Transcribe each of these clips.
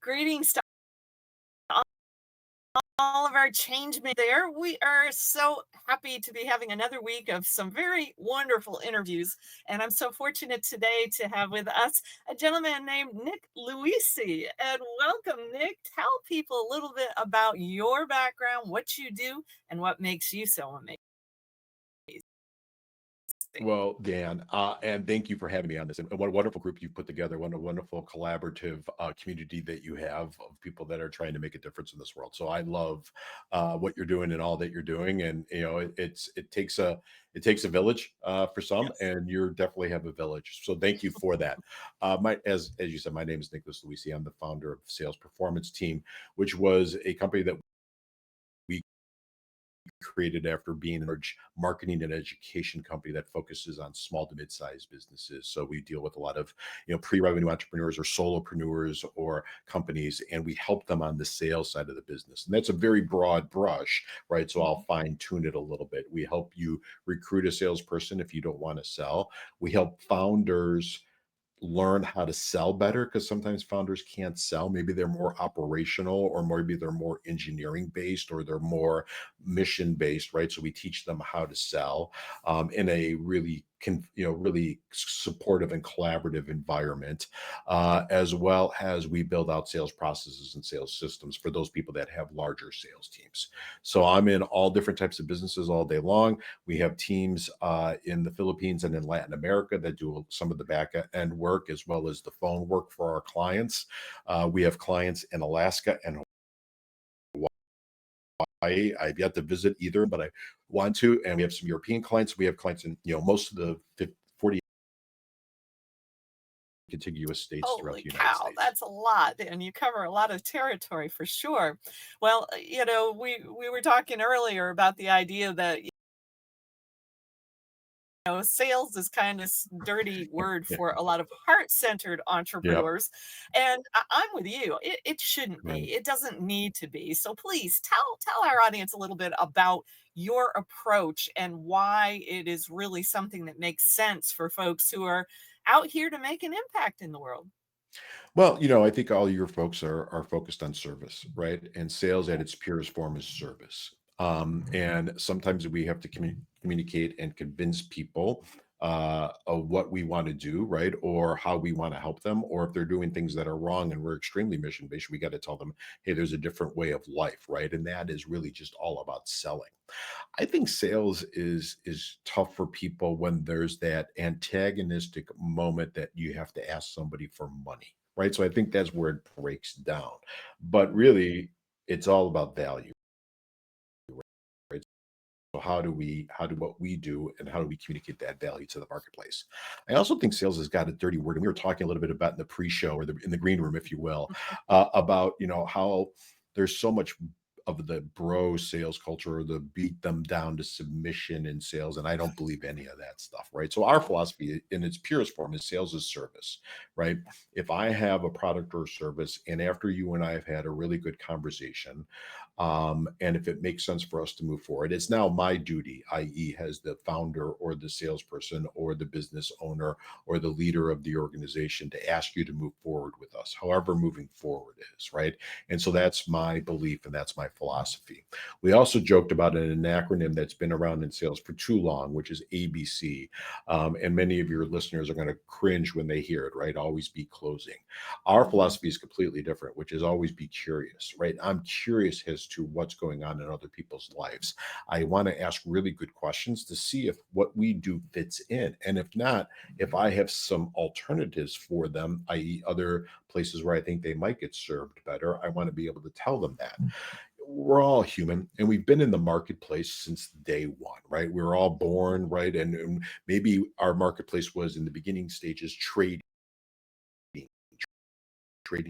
Greetings to all of our change there. We are so happy to be having another week of some very wonderful interviews. And I'm so fortunate today to have with us a gentleman named Nick Loise. And welcome, Nick. Tell people a little bit about your background, what you do, and what makes you so amazing. Well, Dan, and thank you for having me on this. And what a wonderful group you've put together. What a wonderful collaborative community that you have of people that are trying to make a difference in this world. So I love what you're doing and all that you're doing. And it takes a village for some, Yes. and you definitely have a village. So thank you for that. My as you said, my name is Nicholas Luisi. I'm the founder of Sales Performance Team, which was a company that we created after being a large marketing and education company that focuses on small to mid-sized businesses. So we deal with a lot of pre-revenue entrepreneurs or solopreneurs or companies, and we help them on the sales side of the business. And that's a very broad brush, right? So I'll Mhm. fine tune it a little bit. We help you recruit a salesperson if you don't want to sell. We help founders learn how to sell better because sometimes founders can't sell. Maybe they're more operational, or maybe they're more engineering based, or they're more mission based, right? So we teach them how to sell in a really supportive and collaborative environment, as well as we build out sales processes and sales systems for those people that have larger sales teams. So I'm in all different types of businesses all day long. We have teams in the Philippines and in Latin America that do some of the back end work as well as the phone work for our clients. We have clients in Alaska and Hawaii. I've yet to visit either, but I want to. And we have some European clients. We have clients in most of the 40 contiguous states throughout Holy the United cow, States. that's a lot, and you cover a lot of territory for sure. Well, we were talking earlier about the idea that sales is kind of dirty word Yeah. for a lot of heart-centered Yep. entrepreneurs, and I'm with you. It shouldn't Right. be. It doesn't need to be. So please tell our audience a little bit about your approach and why it is really something that makes sense for folks who are out here to make an impact in the world. Well, I think all your folks are focused on service, right? And sales at its Yes. purest form is service. And sometimes we have to communicate and convince people of what we want to do, right? Or how we want to help them, or if they're doing things that are wrong and we're extremely mission based, we got to tell them, hey, there's a different way of life, right? And that is really just all about selling. I think sales is tough for people when there's that antagonistic moment that you have to ask somebody for money, right? So I think that's where it breaks down. But really, it's all about value, right? So how do what we do and how do we communicate that value to the marketplace? I also think sales has got a dirty word, and we were talking a little bit about in the pre-show, or in the green room, if you will, about how there's so much of the bro sales culture, or the beat them down to submission in sales, and I don't believe any of that stuff, right? So our philosophy in its purest form is sales is service, right? If I have a product or service, and after you and I have had a really good conversation, and if it makes sense for us to move forward, it's now my duty, i.e., as the founder or the salesperson or the business owner or the leader of the organization, to ask you to move forward with us, however moving forward is, right? And so that's my belief and that's my philosophy. We also joked about an acronym that's been around in sales for too long, which is ABC. And many of your listeners are going to cringe when they hear it, right? Always be closing. Our Mhm. philosophy is completely different, which is always be curious, right? I'm curious as to what's going on in other people's lives. I want to ask really good questions to see if what we do fits in. And if not, if I have some alternatives for them, i.e., other places where I think they might get served better, I want to be able to tell them that. We're all human, and we've been in the marketplace since day one, right? We were all born, right? And maybe our marketplace was in the beginning stages trading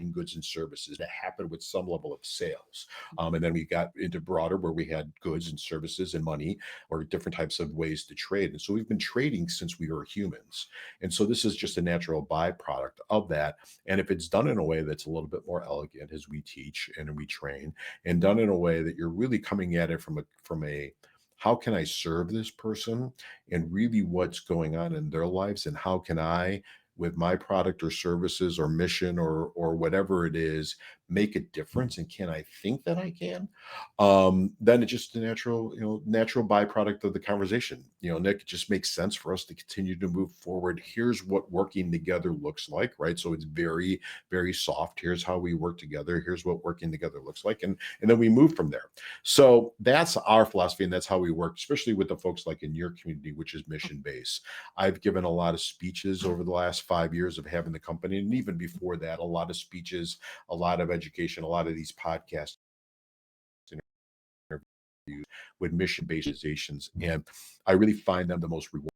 goods and services that happened with some level of sales. And then we got into broader where we had goods and services and money, or different types of ways to trade. And so we've been trading since we were humans. And so this is just a natural byproduct of that. And if it's done in a way that's a little bit more elegant, as we teach and we train, and done in a way that you're really coming at it from a how can I serve this person, and really what's going on in their lives, and how can I with my product or services or mission or whatever it is make a difference, and can I think that I can, then it's just a natural, natural byproduct of the conversation. Nick, it just makes sense for us to continue to move forward. Here's what working together looks like, right? So it's very, very soft. Here's how we work together. Here's what working together looks like. And then we move from there. So that's our philosophy, and that's how we work, especially with the folks like in your community, which is mission based. I've given a lot of speeches over the last 5 years of having the company, and even before that, a lot of speeches, a lot of education, a lot of these podcasts interviews with mission based organizations. And I really find them the most rewarding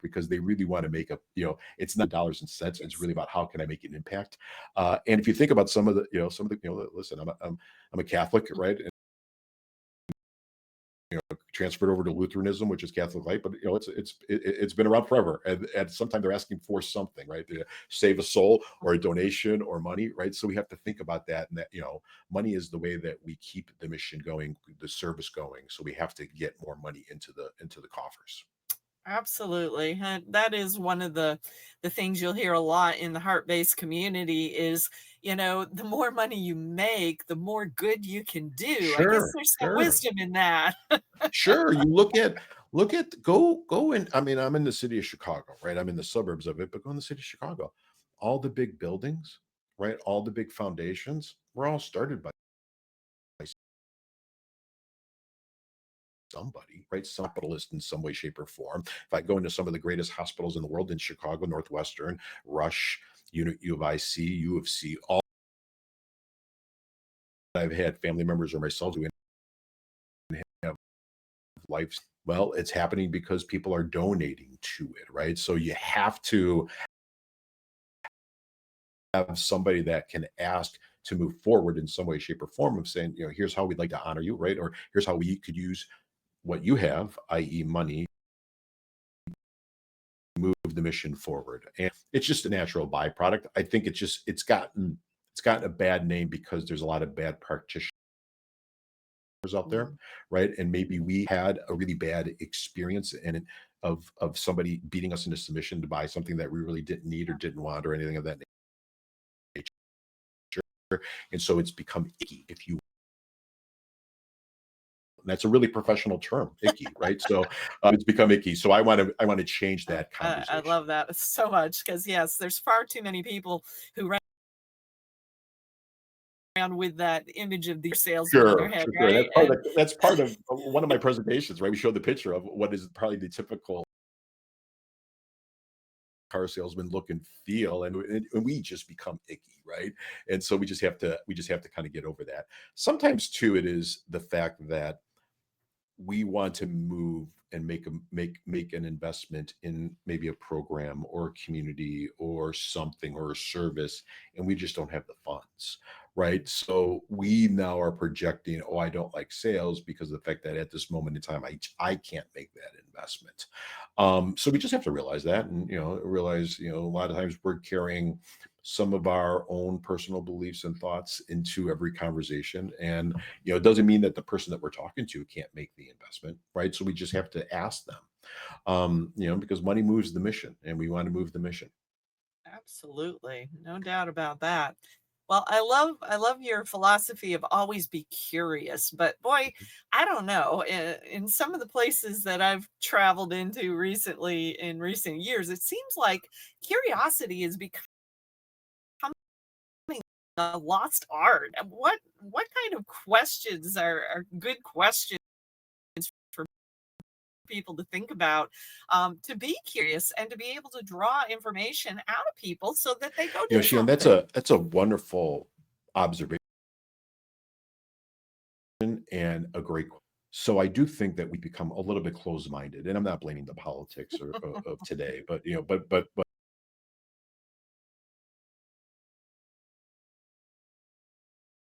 because they really want to make a, it's not dollars and cents. It's really about how can I make an impact. And if you think about listen, I'm a Catholic, right? And transferred over to Lutheranism, which is Catholic light, but it's been around forever. And sometimes they're asking for something, right? To save a soul or a donation or money, right? So we have to think about that, and that money is the way that we keep the mission going, the service going. So we have to get more money into the coffers. Absolutely. And that is one of the things you'll hear a lot in the heart-based community is, the more money you make, the more good you can do. I guess Sure, there's some sure. wisdom in that. Sure, you look at go in. I mean, I'm in the city of Chicago, right? I'm in the suburbs of it, but go in the city of Chicago. All the big buildings, right? All the big foundations were all started by somebody, right? Some capitalist in some way, shape, or form. If I go into some of the greatest hospitals in the world in Chicago, Northwestern, Rush, U of IC, U of C, all I've had family members or myself who have life. Well, it's happening because people are donating to it, right? So you have to have somebody that can ask to move forward in some way, shape, or form of saying, here's how we'd like to honor you, right? Or here's how we could use what you have, i.e., money, move the mission forward. And it's just a natural byproduct. I think it's gotten a bad name because there's a lot of bad practitioners out there, Mm. right? And maybe we had a really bad experience of somebody beating us into submission to buy something that we really didn't need or didn't want or anything of that nature. And so it's become icky, if you. That's a really professional term, icky, right? So it's become icky. So I want to change that I conversation. love that so much because yes, there's far too many people who run around with that image of the salesman in their Sure, head, sure, sure. right? That's part of one of my presentations, right? We showed the picture of what is probably the typical car salesman look and feel, and we just become icky, right? And so we just have to kind of get over that. Sometimes too, it is the fact that we want to move and make an investment in maybe a program or a community or something or a service, and we just don't have the funds, right? So we now are projecting, oh, I don't like sales because of the fact that at this moment in time I can't make that investment. So we just have to realize that, and realize, a lot of times we're carrying some of our own personal beliefs and thoughts into every conversation. And it doesn't mean that the person that we're talking to can't make the investment, right? So we just have to ask them, because money moves the mission, and we want to move the mission. Absolutely. No doubt about that. Well, I love your philosophy of always be curious, but boy, I don't know. In some of the places that I've traveled into recently in recent years, it seems like curiosity is becoming a lost art. What kind of questions are good questions for people to think about, to be curious and to be able to draw information out of people so that they go do Shion, that's something. a wonderful observation and a great. So I do think that we become a little bit closed-minded, and I'm not blaming the politics of today, but but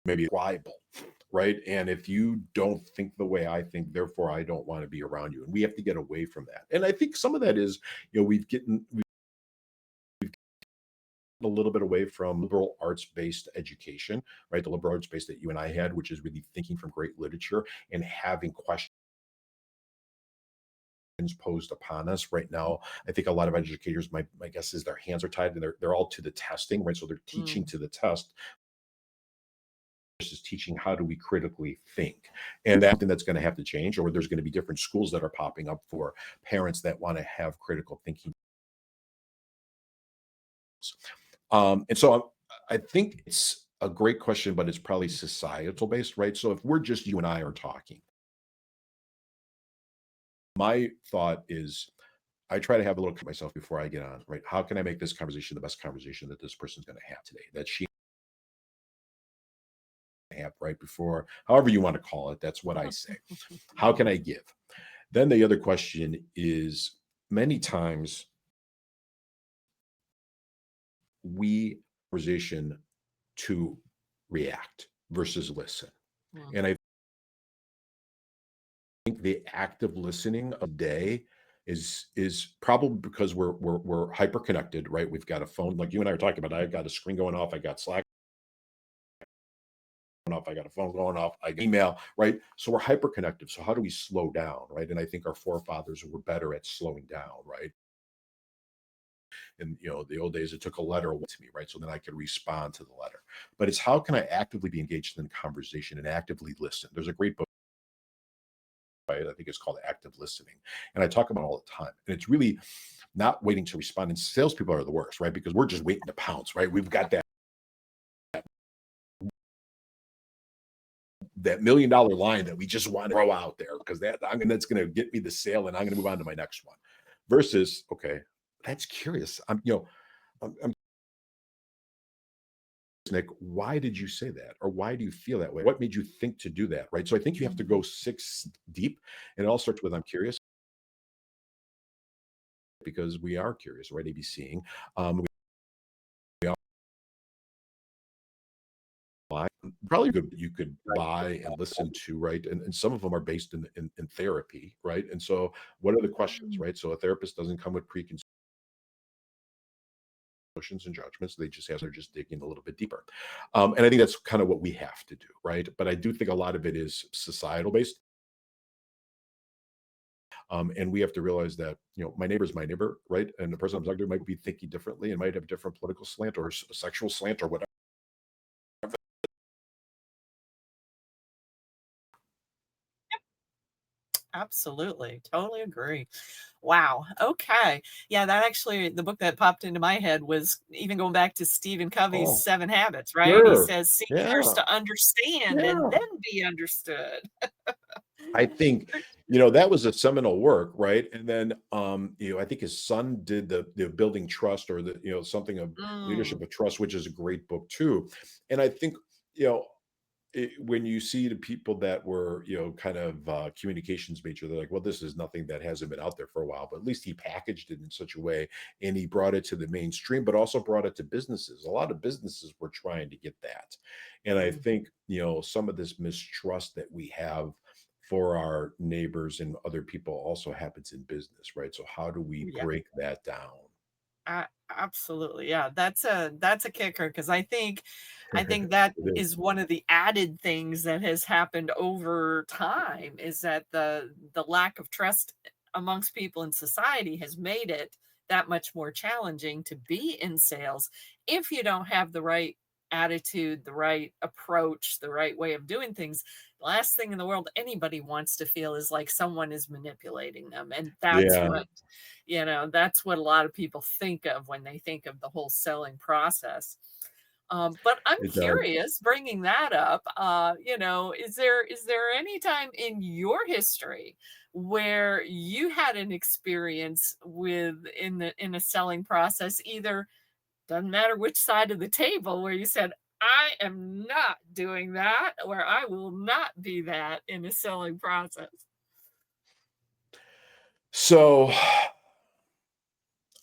maybe tribal, right? And if you don't think the way I think, therefore I don't want to be around you. And we have to get away from that. And I think some of that is, we've a little bit away from liberal arts based education, right? The liberal arts based that you and I had, which is really thinking from great literature and having questions posed upon us right now. I think a lot of educators, my guess is their hands are tied and they're all to the testing, right? So they're teaching Mm, to the test versus teaching how do we critically think. And that's something that's going to have to change, or there's going to be different schools that are popping up for parents that want to have critical thinking. And so I think it's a great question, but it's probably societal based, right? So if we're just you and I are talking, my thought is I try to have a little myself before I get on, right? How can I make this conversation the best conversation that this person's going to have today, that she have right before, however you want to call it? That's what I say. How can I give? Then the other question is many times we position to react versus listen. mm, And I think the active listening of day is probably because we're hyper connected, right? We've got a phone, like you and I are talking about. I got a screen going off, I got Slack going off, I got a phone going off, I got email, right? So we're hyper connected. So how do we slow down, right? And I think our forefathers were better at slowing down, right? And the old days, it took a letter to me, right? So then I could respond to the letter. But it's how can I actively be engaged in conversation and actively listen? There's a great book, right? I think it's called Active Listening. And I talk about it all the time. And it's really not waiting to respond. And salespeople are the worst, right? Because we're just waiting to pounce, right? We've got that $1 million line that we just want to throw out there because that's going to get me the sale and I'm going to move on to my next one. Versus, okay, that's curious. I'm Nick, why did you say that? Or why do you feel that way? What made you think to do that? Right. So I think you have to go mhm, six deep. And it all starts with I'm curious because we are curious, right? ABCing. We all buy probably good you could buy and listen to, right? And some of them are based in therapy, right? And so what are the questions, mm, right? So a therapist doesn't come with preconceived notions and judgments. They're just digging a little bit deeper. And I think that's kind of what we have to do, right? But I do think a lot of it is societal based. And we have to realize that my neighbor's my neighbor, right? And the person I'm talking to might be thinking differently and might have a different political slant or sexual slant or whatever. absolutely. Totally agree. Wow. Okay. Yeah, that actually, the book that popped into my head was even going back to Stephen Covey's Oh, 7 Habits, right? He sure. says, seek first Yeah. to understand and Yeah. then be understood. I think, that was a seminal work, right? And then, I think his son did the building trust or something of leadership Mm, of trust, which is a great book too. And I think, you know, when you see the people that were, kind of communications major, they're like, well, this is nothing that hasn't been out there for a while, but at least he packaged it in such a way and he brought it to the mainstream, but also brought it to businesses. A lot of businesses were trying to get that. And I mm, think, some of this mistrust that we have for our neighbors and other people also happens in business, right? So how do we yeah. break that down? Absolutely. Yeah, that's a kicker because I think that It is. is one of the added things that has happened over time is that the lack of trust amongst people in society has made it that much more challenging to be in sales if you don't have the right attitude, the right approach, the right way of doing things. Last thing in the world anybody wants to feel is like someone is manipulating them, and that's Yeah, that's what a lot of people think of when they think of the whole selling process. But I'm it does. curious, bringing that up, is there any time in your history where you had an experience in a selling process, either doesn't matter which side of the table, where you said, I am not doing that, or I will not be that in a selling process? So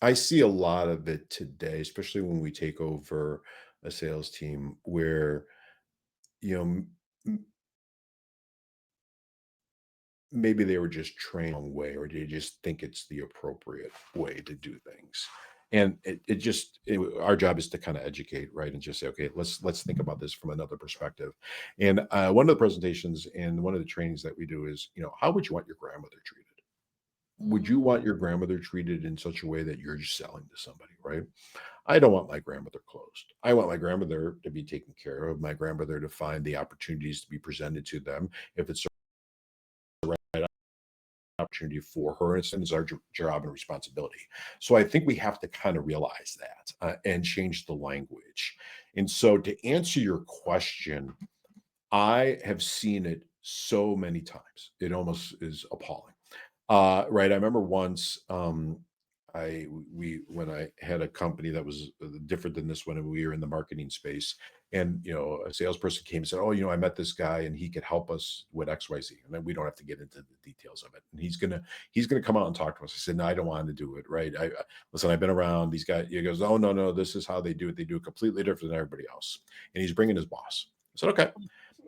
I see a lot of it today, especially when we take over a sales team where, you know, m- maybe they were just trained wrong way or they just think it's the appropriate way to do things. And our job is to kind of educate, right? And just say, okay, let's think about this from another perspective. And one of the presentations and one of the trainings that we do is, how would you want your grandmother treated? would you want your grandmother treated in such a way that you're just selling to somebody, right? I don't want my grandmother closed. I want my grandmother to be taken care of, my grandmother to find the opportunities to be presented to them. If it's the right opportunity for her, and it's our job and responsibility. So I think we have to kind of realize that and change the language. And so to answer your question, I have seen it so many times. It almost is appalling. Right. I remember once I we when I had a company that was different than this one, and we were in the marketing space, and a salesperson came and said, "Oh, I met this guy, and he could help us with XYZ." And then we don't have to get into the details of it. And he's gonna come out and talk to us. I said, "No, I don't want to do it." Right? Listen. I've been around these guys. He goes, "Oh, no, no, this is how they do it. They do it completely different than everybody else." And he's bringing his boss. I said, "Okay."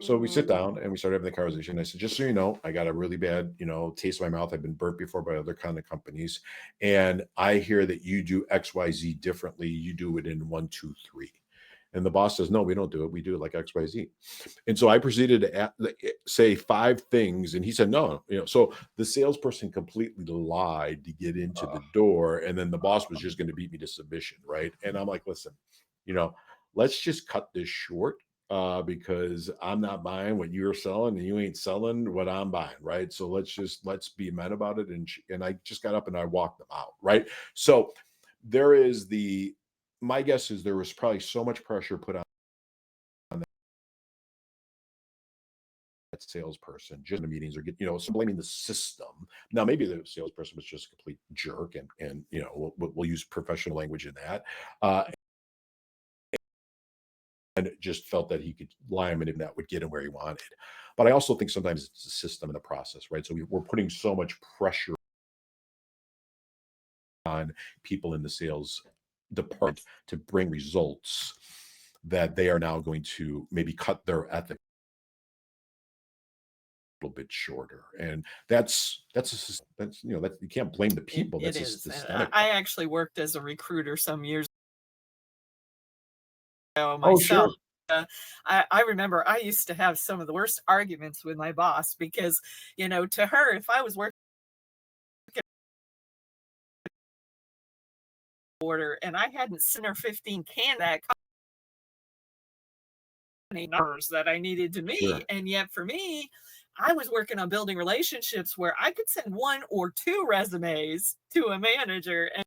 So we sit Mm, down and we start having the conversation. I said, just so you know, I got a really bad, taste in my mouth. I've been burnt before by other kind of companies. And I hear that you do XYZ differently. You do it in one, two, three. And the boss says, no, we don't do it. We do it like XYZ. And so I proceeded to say five things. And he said, no, so the salesperson completely lied to get into the uh, door. And then the boss was just going to beat me to submission. Right. And I'm like, listen, you know, let's just cut this short because I'm not buying what you're selling and you ain't selling what I'm buying, right? So let's be men about it. And I just got up and I walked them out, right? So there is the my guess is there was probably so much pressure put on that salesperson just in the meetings or get some blaming the system. Now maybe the salesperson was just a complete jerk and we'll use professional language in that. And just felt that he could lie him and that would get him where he wanted. But I also think sometimes it's the system and the process, right? So we're putting so much pressure on people in the sales department to bring results that they are now going to maybe cut their ethic a little bit shorter. And that's that you can't blame the people. it That's a is. And I systemic I problem. actually worked as a recruiter some years ago Oh, myself. sure. I remember I used to have some of the worst arguments with my boss because, to her, if I was working order and I hadn't sent her 15 can that company numbers that I needed to meet. Sure. And yet for me, I was working on building relationships where I could send one or two resumes to a manager and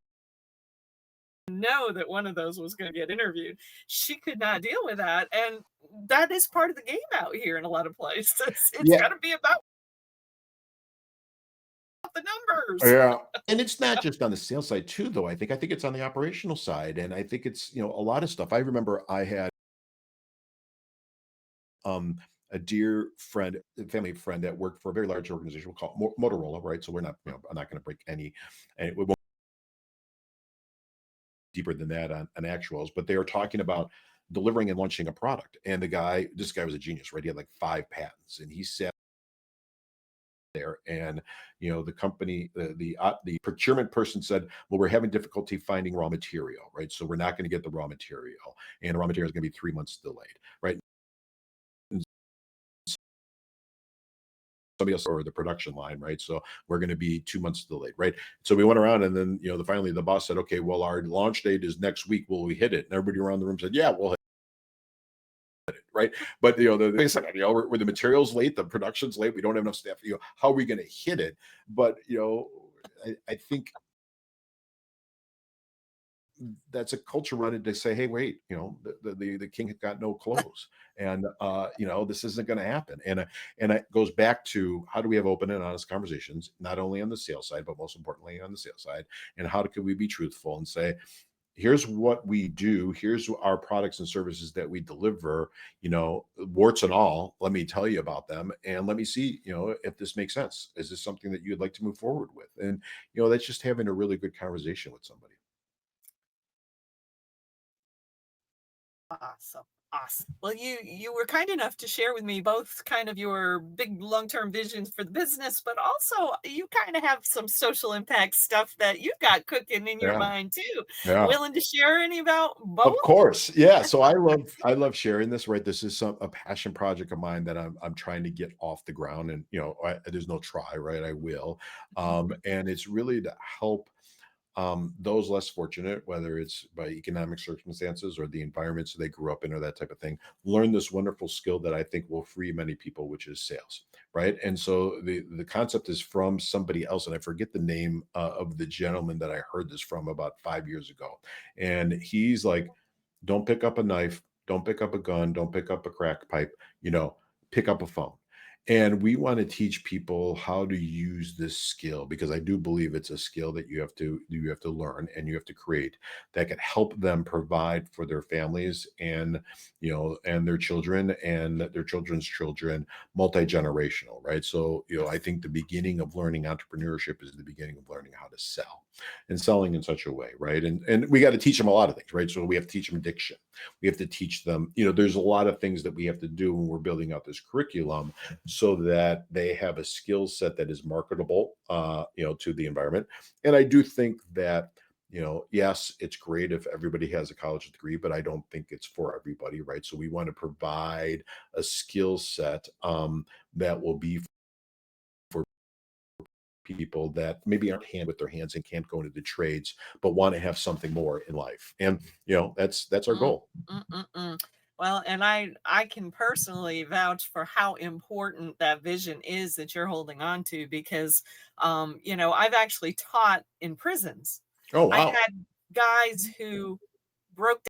know that one of those was going to get interviewed. She could not deal with that. And that is part of the game out here in a lot of places. It's Yeah. got to be about the numbers. Yeah. And it's not just on the sales side too, though. I think it's on the operational side. And I think it's, a lot of stuff. I remember I had um, a dear friend, a family friend that worked for a very large organization. We'll call it Motorola, right? So we're not, I'm not going to break any, and it won't deeper than that on actuals, but they were talking about delivering and launching a product. And this guy was a genius, right? He had like five patents, and he sat there, and the company, the procurement person said, "Well, we're having difficulty finding raw material, right? So we're not going to get the raw material, and the raw material is going to be 3 months delayed, right?" And somebody else or the production line, right? So we're going to be 2 months delayed, right? So we went around, and then finally the boss said, "Okay, well, our launch date is next week. Will we hit it?" And everybody around the room said, "Yeah, we'll hit it," right? But they said, were the materials late, the production's late, we don't have enough staff. How are we going to hit it? But I think that's a culture running to say, hey, wait, the king had got no clothes, and this isn't going to happen. And it goes back to how do we have open and honest conversations, not only on the sales side, but most importantly on the sales side, and how can we be truthful and say, here's what we do, here's our products and services that we deliver, warts and all, let me tell you about them, and let me see, if this makes sense. Is this something that you'd like to move forward with? And that's just having a really good conversation with somebody. Awesome. Awesome. Well, you were kind enough to share with me both kind of your big long-term visions for the business, but also you kind of have some social impact stuff that you've got cooking in your Yeah, mind too. yeah. Willing to share any about both? Of course. Yeah, so I love sharing this, right? This is a passion project of mine that I'm trying to get off the ground, and, there's no try, right? I will. And it's really to help those less fortunate, whether it's by economic circumstances or the environments they grew up in or that type of thing, learn this wonderful skill that I think will free many people, which is sales, right? And so the concept is from somebody else, and I forget the name of the gentleman that I heard this from about 5 years ago, and he's like, "Don't pick up a knife, don't pick up a gun, don't pick up a crack pipe, pick up a phone." And we want to teach people how to use this skill, because I do believe it's a skill that you have to learn and you have to create, that can help them provide for their families, and their children and their children's children, multi-generational, right? So, I Yes. think the beginning of learning entrepreneurship is the beginning of learning how to sell, and selling in such a way, right? And we got to teach them a lot of things, right? So we have to teach them addiction. We have to teach them, there's a lot of things that we have to do when we're building out this curriculum, so that they have a skill set that is marketable, to the environment. And I do think that, yes, it's great if everybody has a college degree, but I don't think it's for everybody, right? So we want to provide a skill set, that will be for people that maybe aren't hand with their hands and can't go into the trades, but want to have something more in life. And that's our Mm, goal. Well, and I can personally vouch for how important that vision is that you're holding on to because I've actually taught in prisons. Oh, I wow. had guys who broke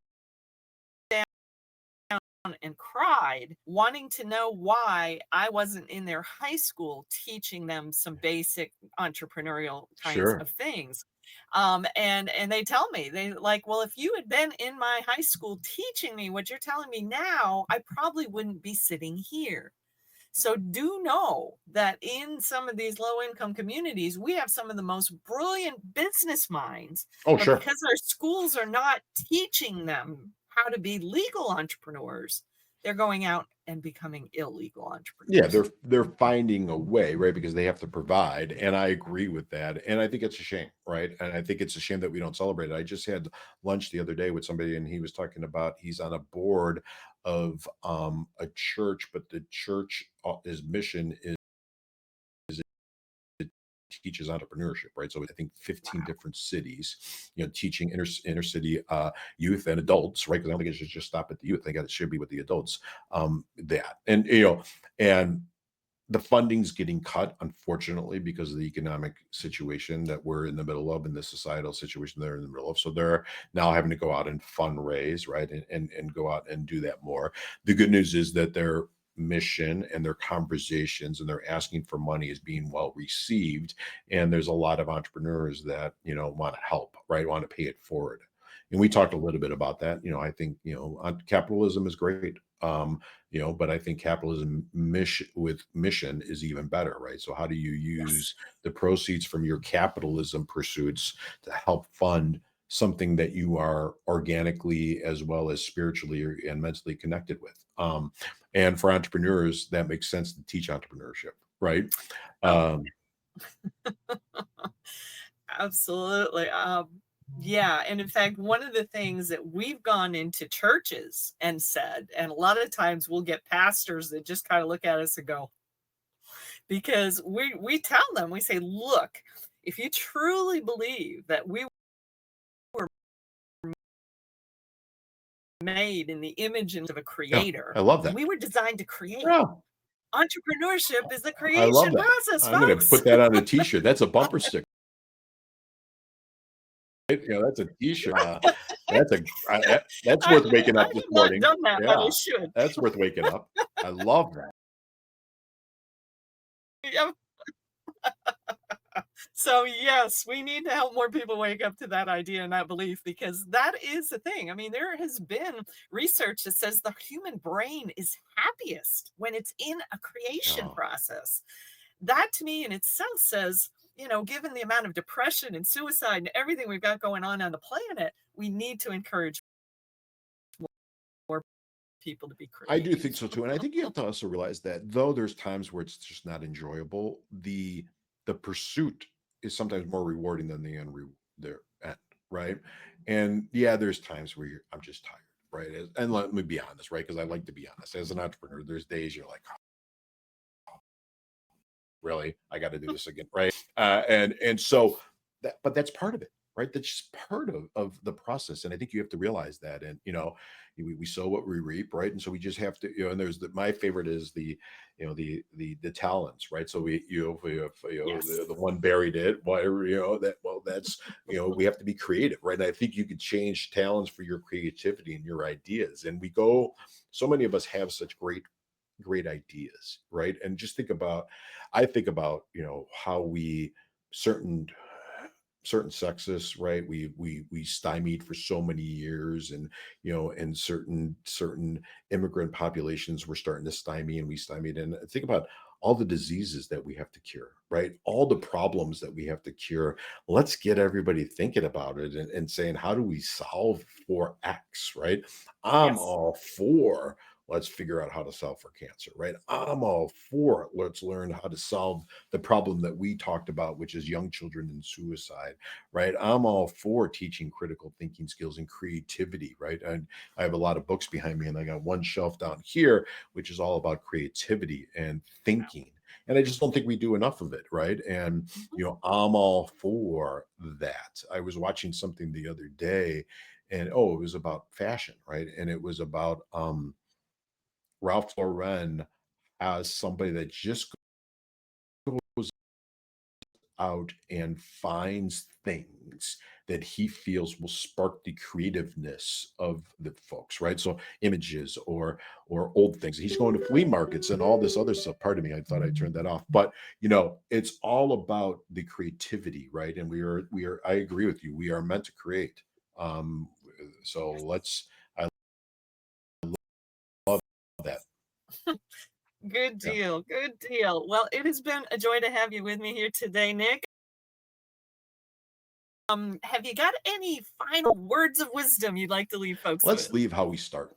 and cried, wanting to know why I wasn't in their high school teaching them some basic entrepreneurial kinds Sure. of things. And they tell me, they like, well, if you had been in my high school teaching me what you're telling me now, I probably wouldn't be sitting here. So do know that in some of these low income communities, we have some of the most brilliant business minds, Oh, but sure. because our schools are not teaching them how to be legal entrepreneurs, they're going out and becoming illegal Yeah, entrepreneurs. they're finding a way, right? Because they have to provide, and I agree with that, and I think it's a shame, right? And I think it's a shame that we don't celebrate it. I just had lunch the other day with somebody, and he was talking about he's on a board of a church, but the church, his mission is it teaches entrepreneurship, right? So I think 15 Wow. different cities, teaching inner city youth and adults, right? Because I don't think it should just stop at the youth. I think it should be with the adults. That and the funding's getting cut, unfortunately, because of the economic situation that we're in the middle of, and the societal situation they're in the middle of. So they're now having to go out and fundraise, right? And go out and do that more. The good news is that their mission and their conversations and their asking for money is being well received. And there's a lot of entrepreneurs that, want to help, right? Want to pay it forward. And we talked a little bit about that. I think, capitalism is great. But I think capitalism mission is even better, right? So how do you Yes. use the proceeds from your capitalism pursuits to help fund something that you are organically as well as spiritually and mentally connected with? And for entrepreneurs, that makes sense to teach entrepreneurship, right? Oh, Um, absolutely. Yeah. And in fact, one of the things that we've gone into churches and said, and a lot of times we'll get pastors that just kind of look at us and go, because we tell them, we say, look, if you truly believe that we were made in the image of a yeah, creator I love and that. we were designed to create, Yeah, entrepreneurship is the I love creation that. process, I'm going to folks. put that on a t-shirt. That's a bumper sticker. That's a t-shirt. That's a that's I, worth waking I up this have not morning. done that, but I Yeah, should. that's worth waking up. I love that. Yeah. So yes, we need to help more people wake up to that idea and that belief because that is the thing. I mean, there has been research that says the human brain is happiest when it's in a creation Yeah. process. That to me in itself says, given the amount of depression and suicide and everything we've got going on the planet, we need to encourage more people to be I do creative. think so too, and I think you have to also realize that though there's times where it's just not enjoyable, the pursuit is sometimes more rewarding than the end, right? And yeah, there's times where I'm just tired, right? And let me be honest, right? Because I like to be honest. As an entrepreneur, there's days you're like, really, I got to do this again, right? And so that, but that's part of it, right? That's just part of the process, and I think you have to realize that. And we sow what we reap, right? And so we just have to, and there's my favorite is the talents, right? So we have Yes. the one buried it, whatever, that, well, that's, we have to be creative, right? And I think you could change talents for your creativity and your ideas, and so many of us have such great ideas, right? And just I think about, how certain certain sexes, right? We stymied for so many years, and and certain immigrant populations were starting to stymie, and we stymied. And think about all the diseases that we have to cure, right? All the problems that we have to cure. Let's get everybody thinking about it, and saying, how do we solve for X, right? I'm Yes. all for, let's figure out how to solve for cancer, right? I'm all for it. Let's learn how to solve the problem that we talked about, which is young children and suicide, right? I'm all for teaching critical thinking skills and creativity, right? And I have a lot of books behind me, and I got one shelf down here, which is all about creativity and thinking. And I just don't think we do enough of it, right? And Mhm. I'm all for that. I was watching something the other day, and it was about fashion, right? And it was about Ralph Lauren as somebody that just goes out and finds things that he feels will spark the creativeness of the folks, right? So images or old things. He's going to flea markets and all this other stuff. Pardon me, I thought I turned that off. But it's all about the creativity, right? And we are I agree with you. We are meant to create. Um so let's I love that. Good Yeah. deal. Good deal. Well, it has been a joy to have you with me here today, Nick. Have you got any final words of wisdom you'd like to leave folks Let's with? leave how we start.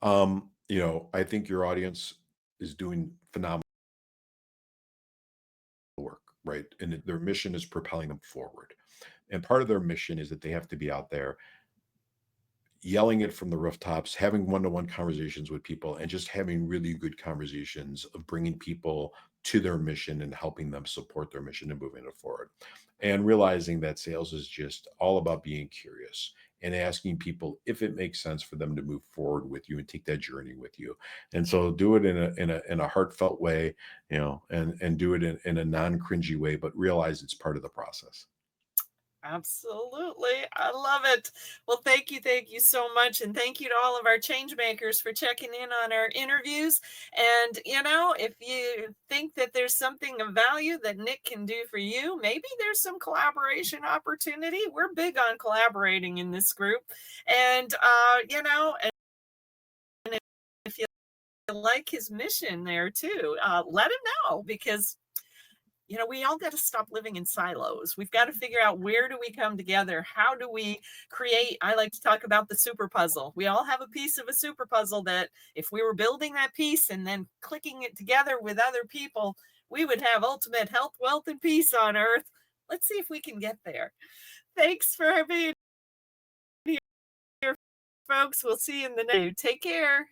I think your audience is doing phenomenal work, right? And their mission is propelling them forward. And part of their mission is that they have to be out there yelling it from the rooftops, having one-to-one conversations with people, and just having really good conversations of bringing people to their mission and helping them support their mission and moving it forward. And realizing that sales is just all about being curious and asking people if it makes sense for them to move forward with you and take that journey with you. And so do it in a heartfelt way, and do it in a non-cringy way, but realize it's part of the process. Absolutely. I love it. Well, thank you so much. And thank you to all of our change makers for checking in on our interviews. And, if you think that there's something of value that Nick can do for you, maybe there's some collaboration opportunity. We're big on collaborating in this group. And, and if you like his mission there too, let him know because we all got to stop living in silos. We've got to figure out where do we come together? How do we create? I like to talk about the super puzzle. We all have a piece of a super puzzle that if we were building that piece and then clicking it together with other people, we would have ultimate health, wealth, and peace on earth. Let's see if we can get there. Thanks for being here, folks. We'll see you in the next. Take care.